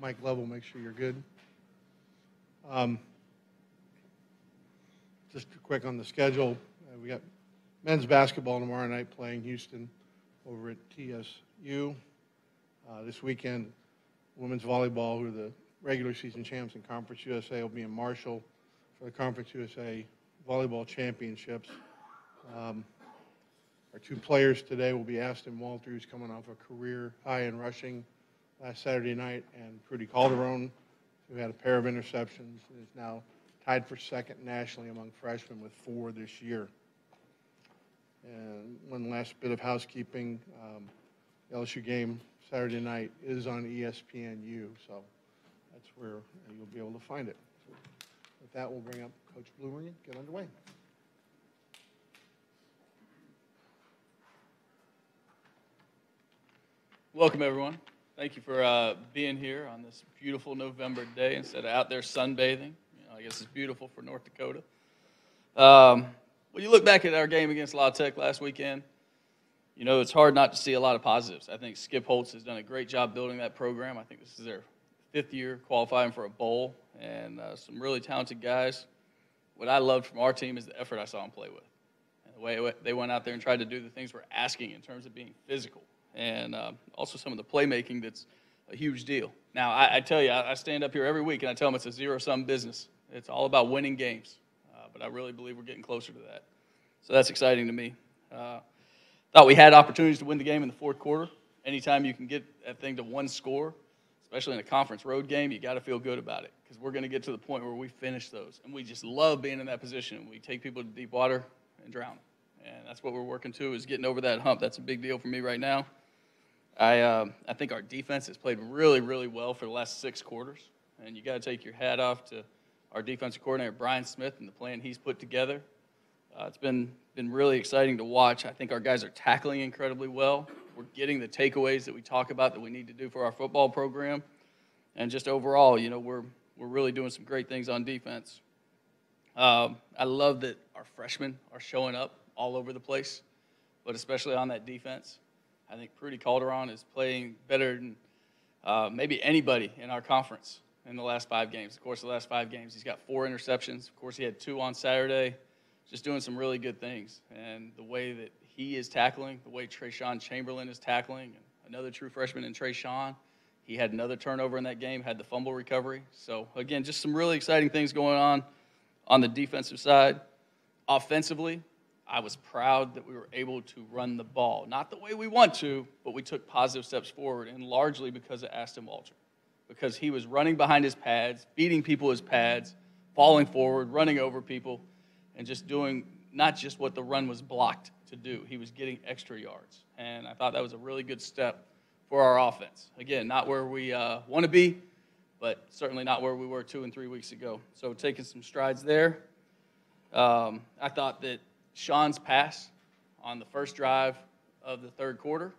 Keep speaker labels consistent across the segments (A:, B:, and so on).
A: mic level, make sure you're good. Just quick on the schedule. We got men's basketball tomorrow night playing Houston over at TSU. This weekend, women's volleyball, who are the regular season champs in Conference USA, will be in Marshall for the Conference USA Volleyball Championships. Our two players today will be Aston Walter, who's coming off a career high in rushing last Saturday night, and Prudy Calderon, who had a pair of interceptions and is now tied for second nationally among freshmen with 4 this year. And one last bit of housekeeping, the LSU game Saturday night is on ESPNU, so that's where you'll be able to find it. So with that, we'll bring up Coach Bloomer and get underway.
B: Welcome, everyone. Thank you for being here on this beautiful November day instead of out there sunbathing. I guess it's beautiful for North Dakota. When you look back at our game against La Tech last weekend, it's hard not to see a lot of positives. I think Skip Holtz has done a great job building that program. I think this is their 5th year qualifying for a bowl, and some really talented guys. What I loved from our team is the effort I saw them play with, and the way they went out there and tried to do the things we're asking in terms of being physical. And also some of the playmaking that's a huge deal. Now, I tell you, I stand up here every week and I tell them it's a zero-sum business. It's all about winning games, but I really believe we're getting closer to that. So that's exciting to me. Thought we had opportunities to win the game in the 4th quarter. Anytime you can get that thing to 1 score, especially in a conference road game, you got to feel good about it because we're going to get to the point where we finish those. And we just love being in that position. We take people to deep water and drown them. And that's what we're working to, is getting over that hump. That's a big deal for me right now. I think our defense has played really, really well for the last 6 quarters, and you got to take your hat off to our defensive coordinator, Brian Smith, and the plan he's put together. It's been really exciting to watch. I think our guys are tackling incredibly well. We're getting the takeaways that we talk about that we need to do for our football program, and just overall, we're really doing some great things on defense. I love that our freshmen are showing up all over the place, but especially on that defense. I think Prudy Calderon is playing better than maybe anybody in our conference in the last 5 games. Of course, the last 5 games, he's got 4 interceptions. Of course, he had 2 on Saturday, just doing some really good things. And the way that he is tackling, the way Trayshawn Chamberlain is tackling, another true freshman in Trayshawn, he had another turnover in that game, had the fumble recovery. So, again, just some really exciting things going on the defensive side. Offensively, I was proud that we were able to run the ball. Not the way we want to, but we took positive steps forward, and largely because of Aston Walter. Because he was running behind his pads, beating people with his pads, falling forward, running over people, and just doing not just what the run was blocked to do. He was getting extra yards. And I thought that was a really good step for our offense. Again, not where we want to be, but certainly not where we were 2 and 3 weeks ago. So taking some strides there. I thought that Sean's pass on the first drive of the 3rd quarter,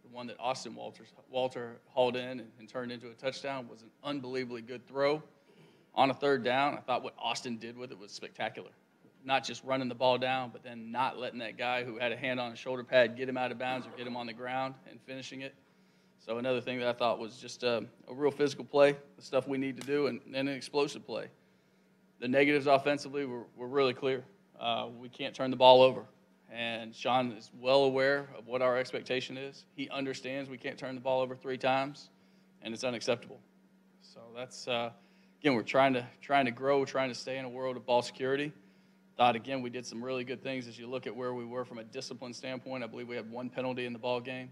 B: the one that Aston Walter hauled in and turned into a touchdown, was an unbelievably good throw on a 3rd down. I thought what Austin did with it was spectacular. Not just running the ball down, but then not letting that guy who had a hand on his shoulder pad get him out of bounds or get him on the ground and finishing it. So another thing that I thought was just a real physical play, the stuff we need to do, and then an explosive play. The negatives offensively were really clear. We can't turn the ball over. And Sean is well aware of what our expectation is. He understands we can't turn the ball over 3 times, and it's unacceptable. So that's, again, we're trying to grow, trying to stay in a world of ball security. Thought, again, we did some really good things as you look at where we were from a discipline standpoint. I believe we had 1 penalty in the ball game.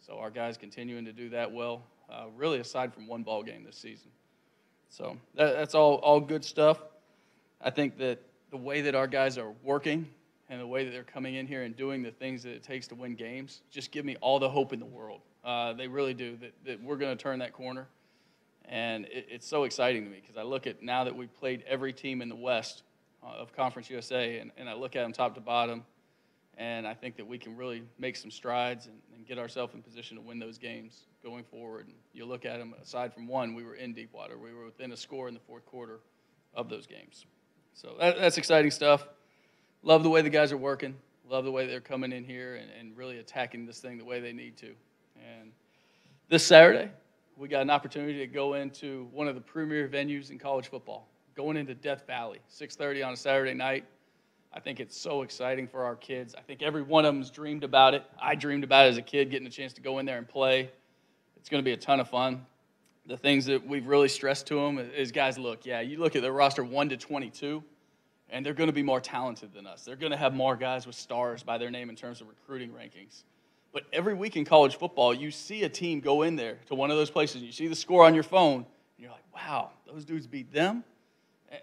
B: So our guys continuing to do that well, really aside from 1 ball game this season. So that's all good stuff. I think that the way that our guys are working and the way that they're coming in here and doing the things that it takes to win games just give me all the hope in the world. They really do, that we're going to turn that corner. And it's so exciting to me because I look at now that we've played every team in the West of Conference USA, and I look at them top to bottom, and I think that we can really make some strides and get ourselves in position to win those games going forward. And you look at them, aside from one, we were in deep water. We were within a score in the 4th quarter of those games. So that's exciting stuff. Love the way the guys are working. Love the way they're coming in here and really attacking this thing the way they need to. And this Saturday, we got an opportunity to go into one of the premier venues in college football, going into Death Valley, 6:30 on a Saturday night. I think it's so exciting for our kids. I think every one of them's dreamed about it. I dreamed about it as a kid, getting a chance to go in there and play. It's going to be a ton of fun. The things that we've really stressed to them is, guys, look, you look at the roster 1 to 22, and they're going to be more talented than us. They're going to have more guys with stars by their name in terms of recruiting rankings. But every week in college football, you see a team go in there to one of those places, and you see the score on your phone, and you're like, wow, those dudes beat them?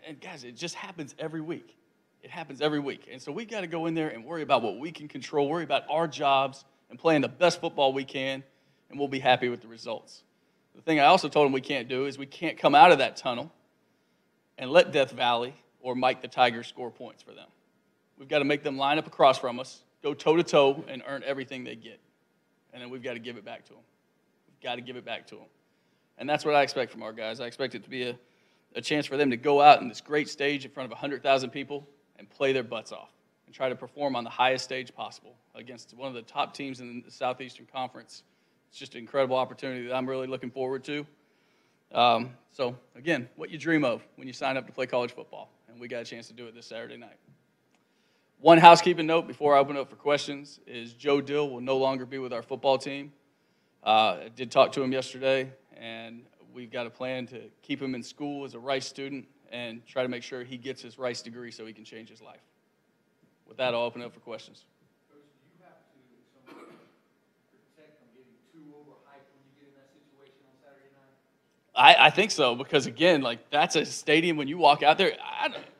B: And guys, it just happens every week. It happens every week. And so we got to go in there and worry about what we can control, worry about our jobs, and playing the best football we can, and we'll be happy with the results. The thing I also told them we can't do is we can't come out of that tunnel and let Death Valley or Mike the Tiger score points for them. We've got to make them line up across from us, go toe-to-toe, and earn everything they get. And then we've got to give it back to them. We've got to give it back to them. And that's what I expect from our guys. I expect it to be a chance for them to go out in this great stage in front of 100,000 people and play their butts off and try to perform on the highest stage possible against one of the top teams in the Southeastern Conference. It's just an incredible opportunity that I'm really looking forward to. So, again, what you dream of when you sign up to play college football, and we got a chance to do it this Saturday night. One housekeeping note before I open up for questions is Joe Dill will no longer be with our football team. I did talk to him yesterday, and we've got a plan to keep him in school as a Rice student and try to make sure he gets his Rice degree so he can change his life. With that, I'll open up for questions.
C: Coach, do you have to somehow protect from getting too overhyped when you get in that situation on Saturday night?
B: I think so because, again, like that's a stadium when you walk out there.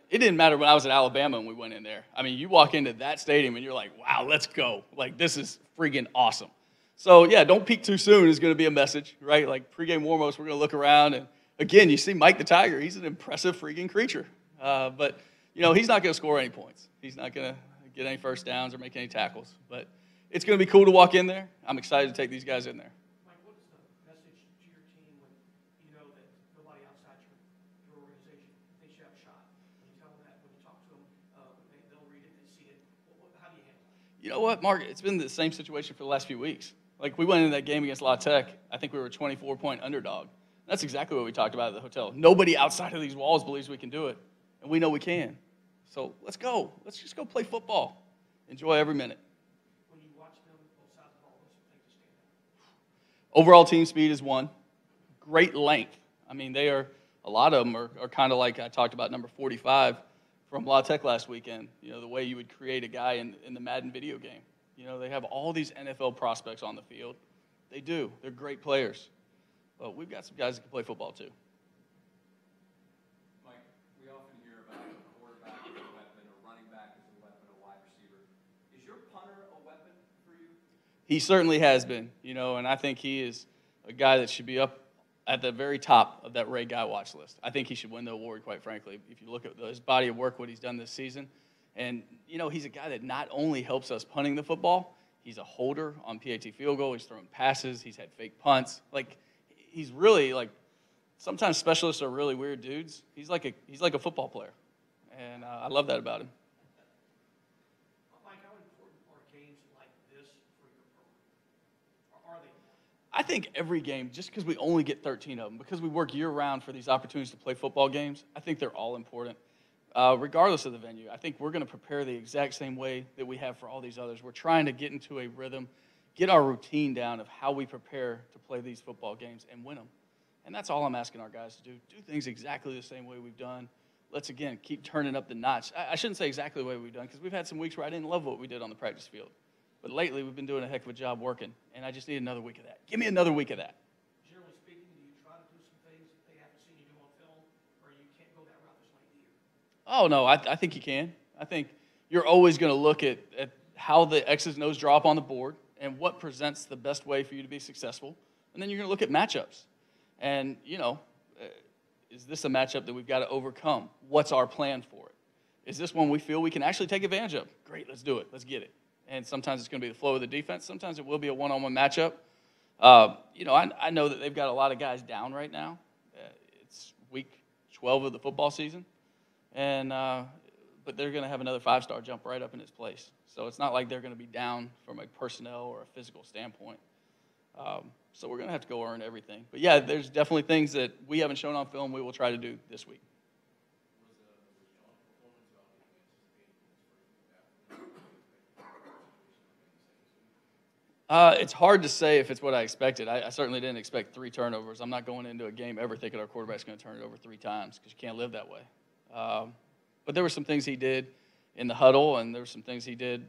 B: It didn't matter when I was at Alabama and we went in there. I mean, you walk into that stadium and you're like, wow, let's go. Like, this is freaking awesome. So, yeah, don't peak too soon is going to be a message, right? Like pregame warm-ups, we're going to look around. And, again, you see Mike the Tiger. He's an impressive freaking creature. But, you know, he's not going to score any points. He's not going to get any first downs or make any tackles. But it's going to be cool to walk in there. I'm excited to take these guys in there.
D: Mike, what is the message to your team when you know that nobody outside your organization thinks you have a shot? When you tell them that, when you talk to them, they'll read it, they see it. How do you handle it?
B: You know what, Mark? It's been the same situation for the last few weeks. Like, we went into that game against La Tech. I think we were a 24-point underdog. That's exactly what we talked about at the hotel. Nobody outside of these walls believes we can do it, and we know we can. So let's go. Let's just go play football. Enjoy every minute.
D: When you watch them, both sides of the ball, what's the thing to stand out?
B: Overall team speed is one. Great length. I mean, a lot of them are kind of like I talked about number 45 from La Tech last weekend. You know, the way you would create a guy in the Madden video game. You know, they have all these NFL prospects on the field. They do. They're great players. But we've got some guys that can play football too.
C: Mike, we often hear about a quarterback as a weapon, a running back as a weapon, a wide receiver. Is your punter a weapon for you?
B: He certainly has been, you know, and I think he is a guy that should be up at the very top of that Ray Guy watch list. I think he should win the award, quite frankly, if you look at his body of work, what he's done this season. And, you know, he's a guy that not only helps us punting the football, he's a holder on PAT field goal. He's throwing passes. He's had fake punts. Like, he's really, like, sometimes specialists are really weird dudes. He's like a football player. And I love that about him.
D: Mike, how important are games like this for your program? Or are they?
B: I think every game, just because we only get 13 of them, because we work year-round for these opportunities to play football games, I think they're all important. Regardless of the venue, I think we're going to prepare the exact same way that we have for all these others. We're trying to get into a rhythm, get our routine down of how we prepare to play these football games and win them. And that's all I'm asking our guys to do. Do things exactly the same way we've done. Let's, again, keep turning up the notch. I shouldn't say exactly the way we've done because we've had some weeks where I didn't love what we did on the practice field. But lately, we've been doing a heck of a job working, and I just need another week of that. Give me another week of that.
D: Generally speaking, do you try to do some things that they haven't seen you do on film, or you can't go that route this late in the year?
B: Oh, no, I think you can. I think you're always going to look at how the X's and O's draw up on the board and what presents the best way for you to be successful. And then you're going to look at matchups. And, you know, is this a matchup that we've got to overcome? What's our plan for it? Is this one we feel we can actually take advantage of? Great, let's do it. Let's get it. And sometimes it's going to be the flow of the defense. Sometimes it will be a one-on-one matchup. You know, I know that they've got a lot of guys down right now. It's week 12 of the football season. And but they're going to have another five-star jump right up in its place. So it's not like they're going to be down from a personnel or a physical standpoint. So we're going to have to go earn everything. But, yeah, there's definitely things that we haven't shown on film we will try to do this week. It's hard to say if it's what I expected. I certainly didn't expect 3 turnovers. I'm not going into a game ever thinking our quarterback's going to turn it over 3 times because you can't live that way. But there were some things he did in the huddle, and there were some things he did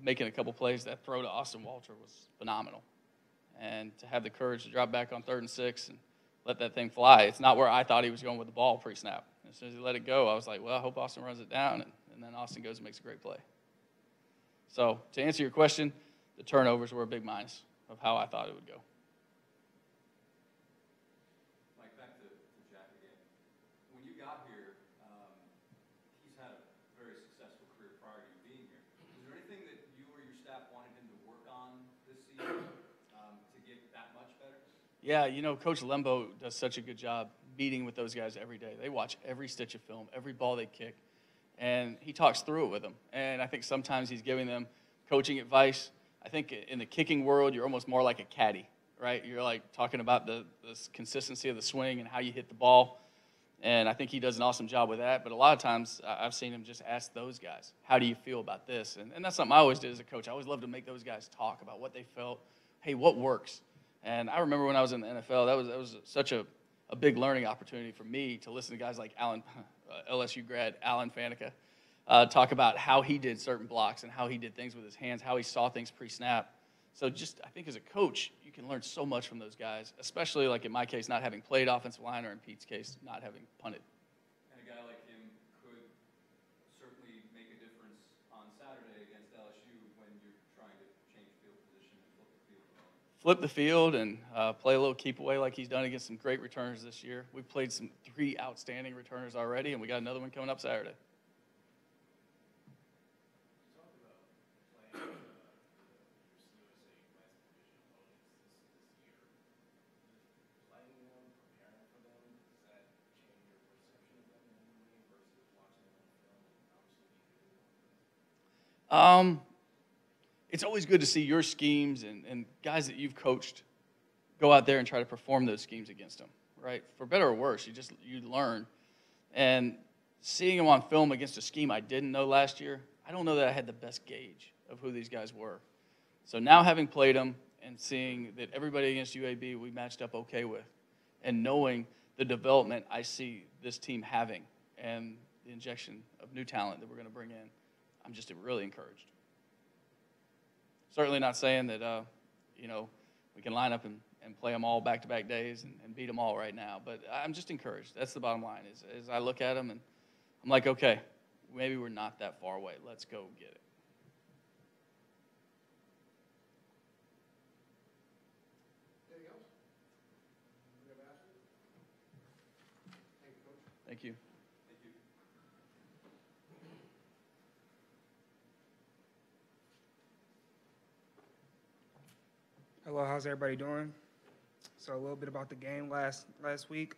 B: making a couple plays. That throw to Austin Walter was phenomenal. And to have the courage to drop back on 3rd and 6 and let that thing fly. It's not where I thought he was going with the ball pre-snap. As soon as he let it go, I was like, well, I hope Austin runs it down. And then Austin goes and makes a great play. So to answer your question, the turnovers were a big minus of how I thought it would go.
C: Mike, back to Jack again. When you got here, he's had a very successful career prior to you being here. Was there anything that you or your staff wanted him to work on this season to get that much better?
B: Yeah, Coach Lembo does such a good job meeting with those guys every day. They watch every stitch of film, every ball they kick, and he talks through it with them. And I think sometimes he's giving them coaching advice. I think in the kicking world, you're almost more like a caddy, right? You're like talking about the consistency of the swing and how you hit the ball. And I think he does an awesome job with that. But a lot of times I've seen him just ask those guys, how do you feel about this? And that's something I always did as a coach. I always loved to make those guys talk about what they felt. Hey, what works? And I remember when I was in the NFL, that was such a big learning opportunity for me to listen to guys like LSU grad Alan Faneca talk about how he did certain blocks and how he did things with his hands, how he saw things pre-snap. So just I think as a coach, you can learn so much from those guys, especially like in my case, not having played offensive line, or in Pete's case, not having punted.
C: And a guy like him could certainly make a difference on Saturday against LSU when you're trying to change field position and flip the field.
B: Flip the field and play a little keep away like he's done against some great returners this year. We've played 3 outstanding returners already, and we got another one coming up Saturday. It's always good to see your schemes and guys that you've coached go out there and try to perform those schemes against them, right? For better or worse, you learn. And seeing them on film against a scheme I didn't know last year, I don't know that I had the best gauge of who these guys were. So now having played them and seeing that everybody against UAB we matched up okay with, and knowing the development I see this team having and the injection of new talent that we're going to bring in, I'm just really encouraged. Certainly not saying that, we can line up and play them all back-to-back days and beat them all right now, but I'm just encouraged. That's the bottom line is I look at them and I'm like, okay, maybe we're not that far away. Let's go get it.
A: Anything else? We have asked? Thank you, Coach.
B: Thank you.
C: Thank you.
E: Hello, how's everybody doing? So a little bit about the game last week.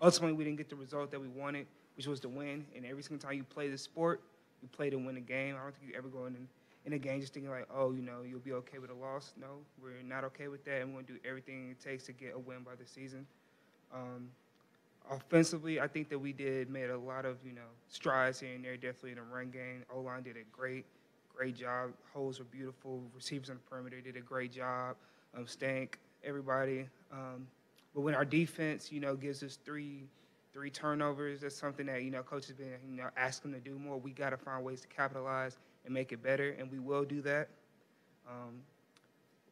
E: Ultimately, we didn't get the result that we wanted, which was to win. And every single time you play this sport, you play to win a game. I don't think you ever go in a game just thinking like, oh, you'll be okay with a loss. No, we're not okay with that, and we're going to do everything it takes to get a win by the season. Offensively, I think that we made a lot of, strides here and there, definitely in the run game. O-line did a great job. Holes were beautiful. Receivers on the perimeter did a great job. Stank, everybody. But when our defense, gives us three turnovers, that's something that, coach has been, asking them to do more. We got to find ways to capitalize and make it better, and we will do that.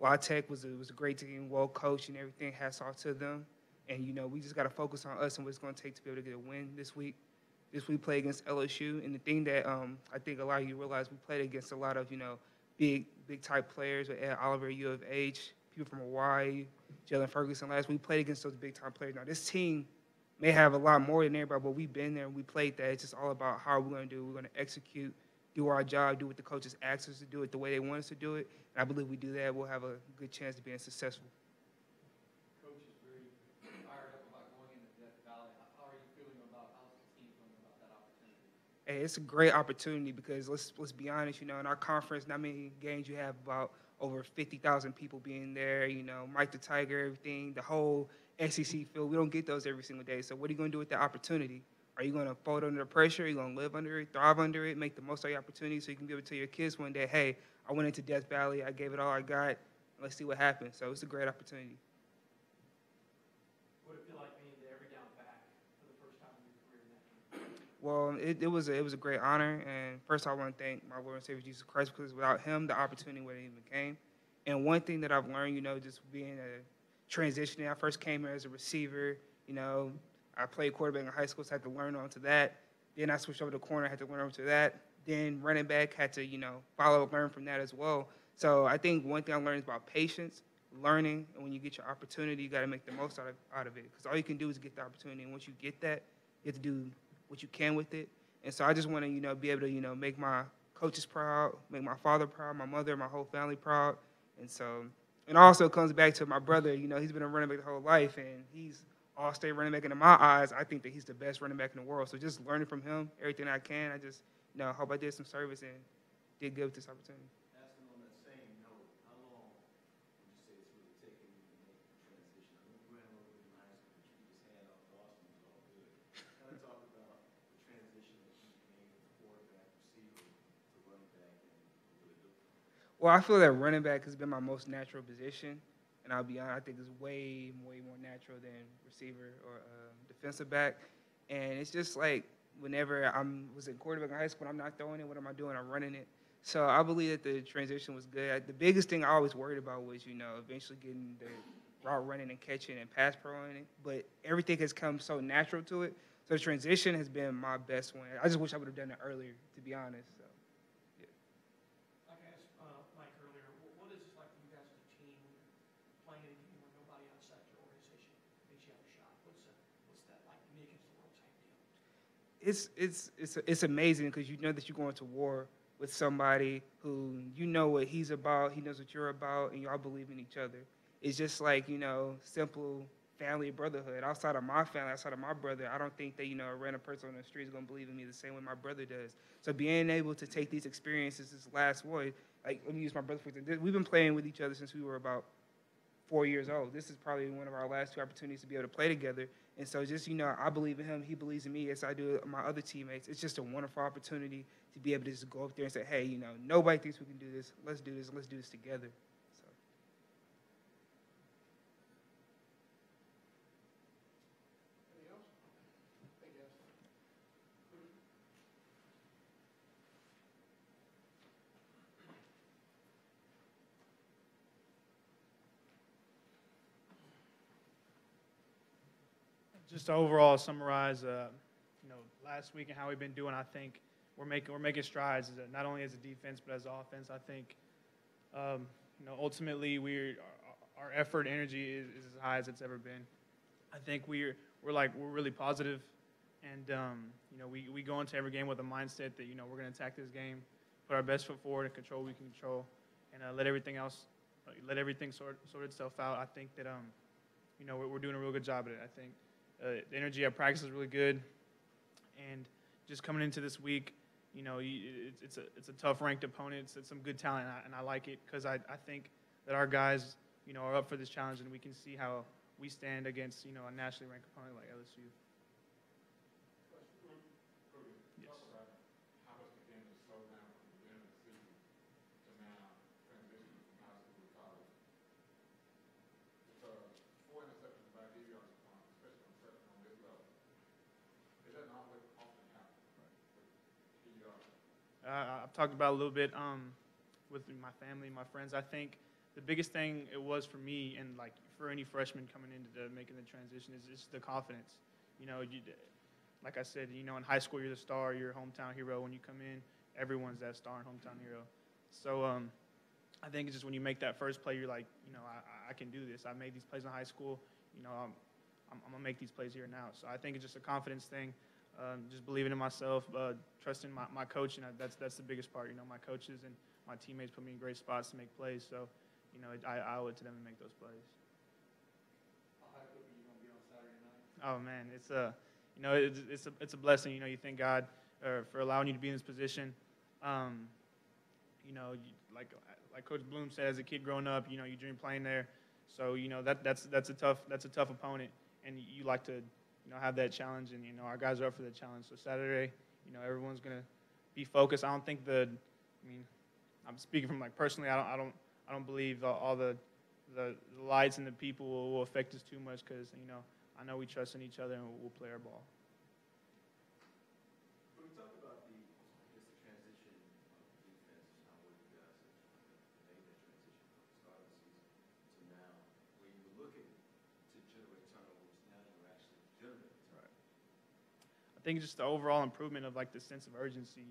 E: La Tech was a great team, well coached and everything. Hats off to them. And, we just got to focus on us and what it's going to take to be able to get a win this week. This week, play against LSU. And the thing that I think a lot of you realize, we played against a lot of, big-type players with Ed Oliver, U of H, people from Hawaii, Jalen Ferguson last week. We played against those big-time players. Now, this team may have a lot more than everybody, but we've been there and we played that. It's just all about how we're going to do it. We're going to execute, do our job, do what the coaches ask us to do it the way they want us to do it. And I believe we do that, we'll have a good chance of being successful.
C: Coach is very fired up about going into Death Valley. How are you feeling about, how's the team feeling about that opportunity?
E: Hey, it's a great opportunity because let's be honest, in our conference, not many games you have about over 50,000 people being there, you know, Mike the Tiger, everything, the whole SEC field. We don't get those every single day. So what are you going to do with that opportunity? Are you going to fold under the pressure? Are you going to live under it, thrive under it, make the most of your opportunity so you can give it to your kids one day? Hey, I went into Death Valley. I gave it all I got. Let's see what happens. So it's a great opportunity.
D: What would it feel like being the every down back for the first time in your career in that game?
E: Well, it was a great honor. And first, I want to thank my Lord and Savior Jesus Christ, because without him, the opportunity wouldn't even came. And one thing that I've learned, you know, just being a transitioning, I first came here as a receiver. You know, I played quarterback in high school, so I had to learn onto that. Then I switched over to corner, I had to learn onto that. Then running back, had to, you know, follow, learn from that as well. So I think one thing I learned is about patience, learning, and when you get your opportunity, you got to make the most out of it. Because all you can do is get the opportunity, and once you get that, you have to do what you can with it. And so I just want to, you know, be able to, you know, make my coaches proud, make my father proud, my mother, my whole family proud. And so, and also comes back to my brother. You know, he's been a running back the whole life, and he's all-state running back. And in my eyes, I think that he's the best running back in the world. So just learning from him, everything I can, I just, you know, hope I did some service and did good with this opportunity.
C: Asking on that same note, how long would you say it's really taken you to make the transition? I know you ran a little bit in high school, but you just hand off to Austin, was all good. Kind of talk about the transition that you made from quarterback, receiver, to running back, and really good.
E: Well, I feel that running back has been my most natural position. And I'll be honest, I think it's way more natural than receiver or defensive back. And it's just like whenever was in quarterback in high school, I'm not throwing it. What am I doing? I'm running it. So I believe that the transition was good. The biggest thing I always worried about was, you know, eventually getting the route running and catching and pass proing it. But everything has come so natural to it. So the transition has been my best one. I just wish I would have done it earlier, to be honest. So, yeah.
D: Like I asked Mike earlier, what is it like for you guys as a team when you're playing in a game where nobody outside your organization makes you have a shot? What's that like, me against the world type deal?
E: It's amazing, because you know that you're going to war with somebody who you know what he's about, he knows what you're about, and y'all believe in each other. It's just like, you know, simple family brotherhood. Outside of my family, outside of my brother, I don't think that, you know, a random person on the street is going to believe in me the same way my brother does. So being able to take these experiences, this last void, like, let me use my brother for example. We've been playing with each other since we were about 4 years old. This is probably one of our last 2 opportunities to be able to play together. And so just, you know, I believe in him, he believes in me, as I do my other teammates. It's just a wonderful opportunity to be able to just go up there and say, hey, you know, nobody thinks we can do this. Let's do this. Let's do this together. So.
A: Anything else? Thank you.
F: Just to overall summarize, you know, last week and how we've been doing, I think we're making strides, not only as a defense but as an offense. I think, you know, ultimately our effort, energy is as high as it's ever been. I think we're really positive, and you know, we go into every game with a mindset that, you know, we're going to attack this game, put our best foot forward, and control what we can control, and let everything sort itself out. I think that you know, we're doing a real good job at it. I think. The energy at practice is really good, and just coming into this week, you know, it's a tough ranked opponent. It's some good talent, and I like it, because I think that our guys, you know, are up for this challenge, and we can see how we stand against, you know, a nationally ranked opponent like LSU. Yes.
G: How much began to slow down from the beginning of the season to now transitioning from high school to college? Because 4 interceptions by D, especially on freshman on this level, it doesn't always often happen.
F: I've talked about it a little bit with my family, my friends. I think the biggest thing it was for me, and like for any freshman coming into making the transition, is just the confidence. You know, like I said, you know, in high school you're the star, you're a hometown hero. When you come in, everyone's that star and hometown hero. So I think it's just when you make that first play, you're like, you know, I can do this. I made these plays in high school. You know, I'm gonna make these plays here now. So I think it's just a confidence thing. Just believing in myself, trusting my coach, and that's the biggest part. You know, my coaches and my teammates put me in great spots to make plays. So, you know, I owe it to them to make those plays.
C: How hyped up are you going to be on Saturday night?
F: Oh man, you know, it's a blessing. You know, you thank God for allowing you to be in this position. You know, like Coach Bloom said, as a kid growing up, you know, you dream playing there. So you know that's a tough opponent, and you like to have that challenge, and our guys are up for that challenge. So Saturday, everyone's gonna be focused. I don't think I'm speaking from personally. I don't believe all the lights and the people will affect us too much because I know we trust in each other and we'll play our ball.
H: When we talk about the transition of defense and how well you guys have made that transition from the start of the season to now, where you were looking to generate turnovers, now you're actually generating turnovers.
F: I think just the overall improvement of the sense of urgency.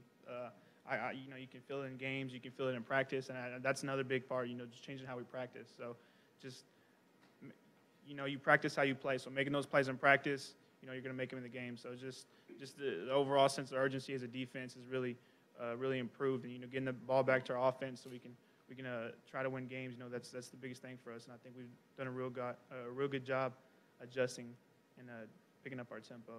F: You can feel it in games, you can feel it in practice, and that's another big part. Just changing how we practice. So, just you practice how you play. So making those plays in practice, you're going to make them in the game. So just the overall sense of urgency as a defense is really improved, and getting the ball back to our offense so we can try to win games. That's the biggest thing for us, and I think we've done a real good job adjusting and picking up our tempo.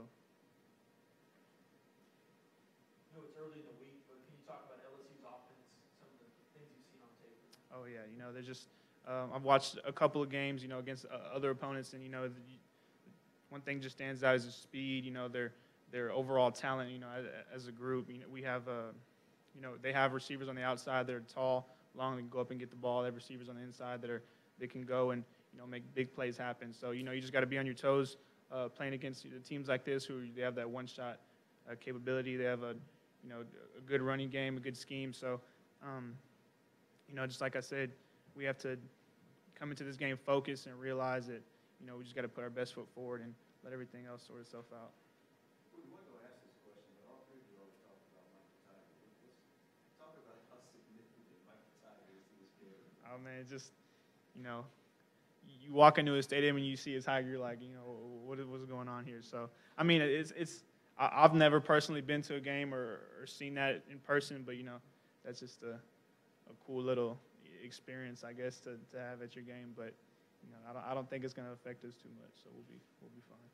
D: I know it's early in the week, but can you talk about LSU's offense, some of the things you've seen on tape?
F: Oh yeah, they're just. I've watched a couple of games, against other opponents, and one thing just stands out is the speed. Their overall talent. As a group, we have they have receivers on the outside that are tall, long, and can go up and get the ball. They have receivers on the inside that can go and make big plays happen. So you just got to be on your toes playing against the teams like this who they have that one-shot capability. They have a good running game, a good scheme. So just like I said, we have to come into this game focused and realize that, we just got to put our best foot forward and let everything else sort itself out.
H: We want to ask this question, but all three of you always talk about Michael Tiger. Let's talk about how significant Michael Tiger is to this game.
F: Oh, man, just, you walk into a stadium and you see a Tiger, you're like, what's going on here? So, I've never personally been to a game or seen that in person, but, that's just a cool little experience, I guess, to have at your game. But I don't think it's going to affect us too much, so we'll be fine.